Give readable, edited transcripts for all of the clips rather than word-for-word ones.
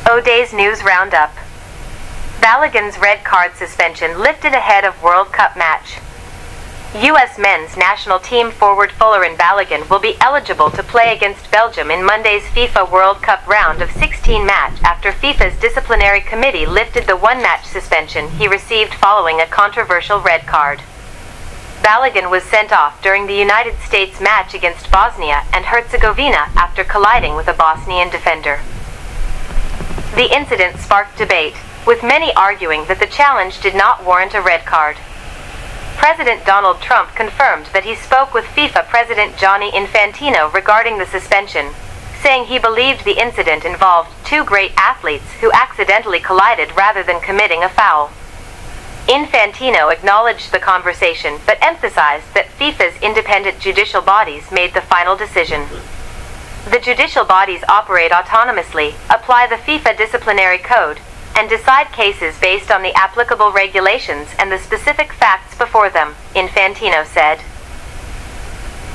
Oday's News Roundup. Balogun's red card suspension lifted ahead of World Cup match. U.S. men's national team forward Folarin Balogun will be eligible to play against Belgium in Monday's FIFA World Cup round of 16 match after FIFA's disciplinary committee lifted the one-match suspension he received following a controversial red card. Balogun was sent off during the United States match against Bosnia and Herzegovina after colliding with a Bosnian defender. The incident sparked debate, with many arguing that the challenge did not warrant a red card. President Donald Trump confirmed that he spoke with FIFA President Gianni Infantino regarding the suspension, saying he believed the incident involved two great athletes who accidentally collided rather than committing a foul. Infantino acknowledged the conversation but emphasized that FIFA's independent judicial bodies made the final decision. The judicial bodies operate autonomously, apply the FIFA disciplinary code, and decide cases based on the applicable regulations and the specific facts before them, Infantino said.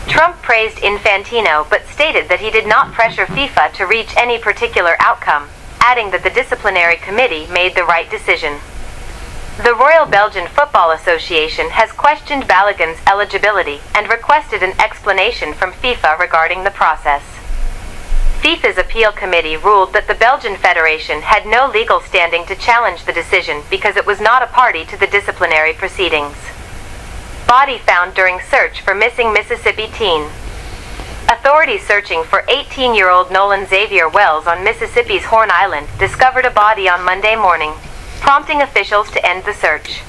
Trump praised Infantino but stated that he did not pressure FIFA to reach any particular outcome, adding that the disciplinary committee made the right decision. The Royal Belgian Football Association has questioned Balogun's eligibility and requested an explanation from FIFA regarding the process. FIFA's appeal committee ruled that the Belgian Federation had no legal standing to challenge the decision because it was not a party to the disciplinary proceedings. Body found during search for missing Mississippi teen. Authorities searching for 18-year-old Nolan Xavier Wells on Mississippi's Horn Island discovered a body on Monday morning, prompting officials to end the search.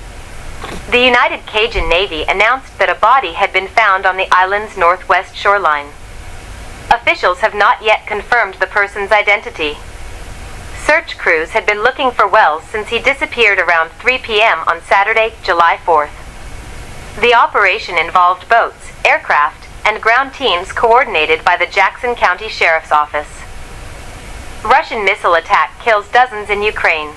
The United Cajun Navy announced that a body had been found on the island's northwest shoreline. Officials have not yet confirmed the person's identity. Search crews had been looking for Wells since he disappeared around 3 p.m. on Saturday, July 4th. The operation involved boats, aircraft, and ground teams coordinated by the Jackson County Sheriff's Office. Russian missile attack kills dozens in Ukraine.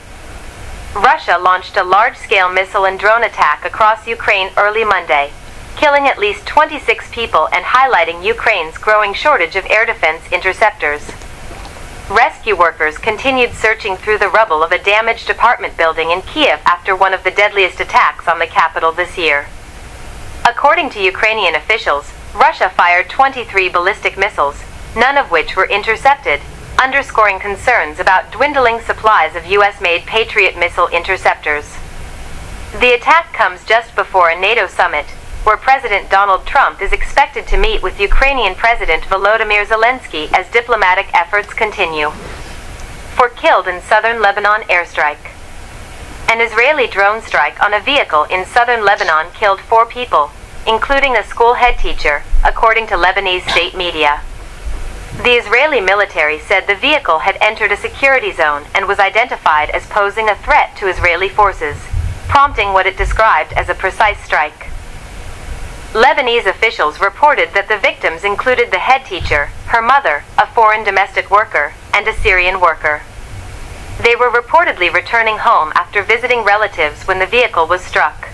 Russia launched a large-scale missile and drone attack across Ukraine early Monday, killing at least 26 people and highlighting Ukraine's growing shortage of air defense interceptors. Rescue workers continued searching through the rubble of a damaged apartment building in Kiev after one of the deadliest attacks on the capital this year. According to Ukrainian officials, Russia fired 23 ballistic missiles, none of which were intercepted, underscoring concerns about dwindling supplies of U.S.-made Patriot missile interceptors. The attack comes just before a NATO summit, where President Donald Trump is expected to meet with Ukrainian President Volodymyr Zelensky as diplomatic efforts continue. For killed in southern Lebanon airstrike. An Israeli drone strike on a vehicle in southern Lebanon killed 4 people, including a school head teacher, according to Lebanese state media. The Israeli military said the vehicle had entered a security zone and was identified as posing a threat to Israeli forces, prompting what it described as a precise strike. Lebanese officials reported that the victims included the head teacher, her mother, a foreign domestic worker, and a Syrian worker. They were reportedly returning home after visiting relatives when the vehicle was struck.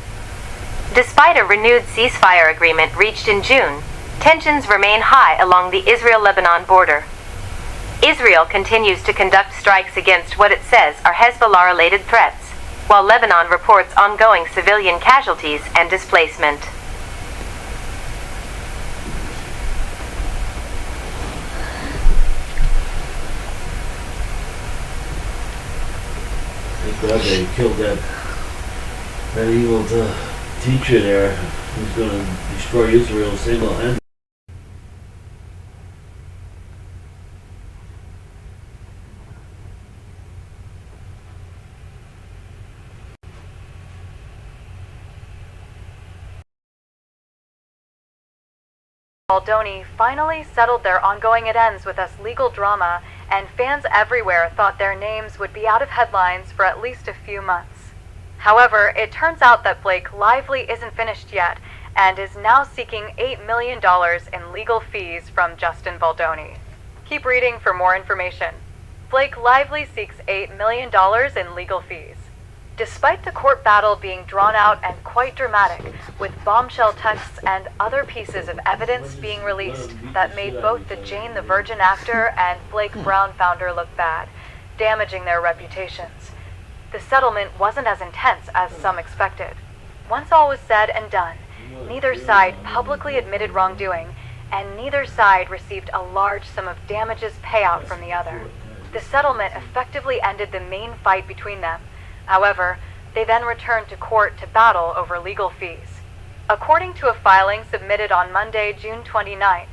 Despite a renewed ceasefire agreement reached in June, tensions remain high along the Israel-Lebanon border. Israel continues to conduct strikes against what it says are Hezbollah-related threats, while Lebanon reports ongoing civilian casualties and displacement. Thank God they killed that evil teacher there who's going to destroy Israel single-handedly. Baldoni finally settled their ongoing It Ends With Us legal drama, and fans everywhere thought their names would be out of headlines for at least a few months. However, it turns out that Blake Lively isn't finished yet, and is now seeking $8 million in legal fees from Justin Baldoni. Keep reading for more information. Blake Lively seeks $8 million in legal fees. Despite the court battle being drawn out and quite dramatic, with bombshell texts and other pieces of evidence being released that made both the Jane the Virgin actor and Blake Brown founder look bad, damaging their reputations. The settlement wasn't as intense as some expected. Once all was said and done, neither side publicly admitted wrongdoing, and neither side received a large sum of damages payout from the other. The settlement effectively ended the main fight between them. However, they then returned to court to battle over legal fees. According to a filing submitted on Monday, June 29th,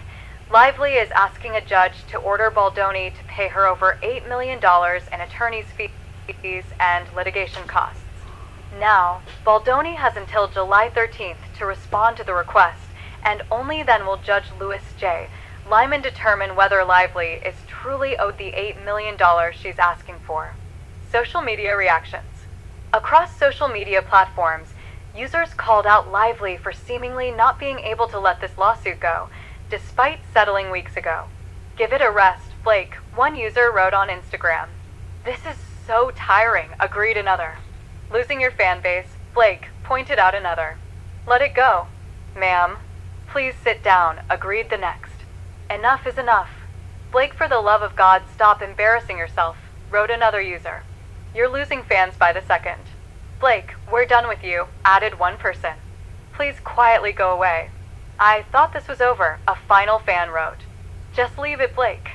Lively is asking a judge to order Baldoni to pay her over $8 million in attorney's fees and litigation costs. Now, Baldoni has until July 13th to respond to the request, and only then will Judge Louis J. Lyman determine whether Lively is truly owed the $8 million she's asking for. Social media reactions. Across social media platforms, users called out Lively for seemingly not being able to let this lawsuit go, despite settling weeks ago. "Give it a rest, Blake," one user wrote on Instagram. "This is so tiring," agreed another. "Losing your fan base," Blake pointed out another. "Let it go." "Ma'am, please sit down," agreed the next. "Enough is enough. Blake, for the love of God, stop embarrassing yourself," wrote another user. "You're losing fans by the second." "Blake, we're done with you," added one person. "Please quietly go away." "I thought this was over," a final fan wrote. "Just leave it, Blake."